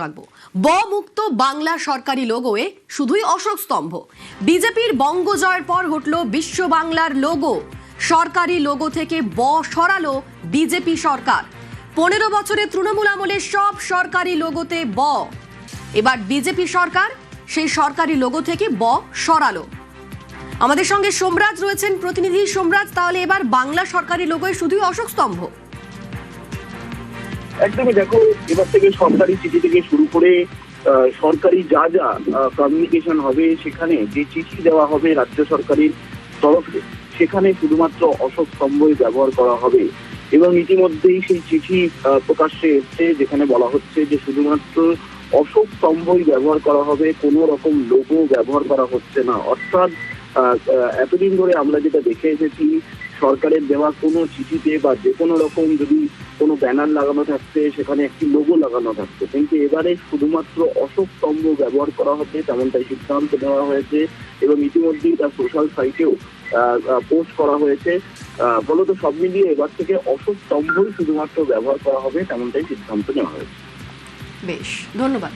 রাখবো। ব মুক্ত বাংলা সরকারি লোগোয়ে শুধুই অশোক স্তম্ভ। বিজেপির বঙ্গজয়ের পর হটল বিশ্ব বাংলার লোগো। সরকারি লোগো থেকে ব সরালো বিজেপি সরকার। 15 বছরে তৃণমূল আমলে সব সরকারি লোগোতে ব। এবার বিজেপি সরকার সেই সরকারি লোগো থেকে ব সরালো। আমাদের সঙ্গে সোমরাজ রয়েছেন প্রতিনিধি। সোমরাজ, তাহলে এবার বাংলা সরকারি লোগোয় শুধুই অশোক স্তম্ভ? একদমই, দেখো, এবার থেকে সরকারি চিঠি থেকে শুরু করে সরকারি যা যা কমিউনিকেশন হবে, সেখানে যে চিঠি দেওয়া হবে রাজ্য সরকারের তরফে, সেখানে শুধুমাত্র অশোক স্তম্ভই ব্যবহার করা হবে। এবং ইতিমধ্যেই সেই চিঠি প্রকাশ্যে এসছে, যেখানে বলা হচ্ছে যে শুধুমাত্র অশোক স্তম্ভই ব্যবহার করা হবে, কোনো রকম লোগো ব্যবহার করা হচ্ছে না। অর্থাৎ এতদিন ধরে আমরা যেটা দেখে এসেছি, সরকারের দেওয়া কোনো চিঠিতে বা যে কোনো রকম যদি কোনো ব্যানার লাগানো থাকছে, সেখানে একটি লোগো লাগানো থাকছে, কিন্তু এবারে শুধুমাত্র অশোক স্তম্ভ ব্যবহার করা হবে, তেমনটাই সিদ্ধান্ত নেওয়া হয়েছে। এবং ইতিমধ্যেই তার সোশ্যাল সাইটেও পোস্ট করা হয়েছে। ফলত সব মিলিয়ে এবার থেকে অশোক স্তম্ভই শুধুমাত্র ব্যবহার করা হবে, তেমনটাই সিদ্ধান্ত নেওয়া হয়েছে। বেশ, ধন্যবাদ।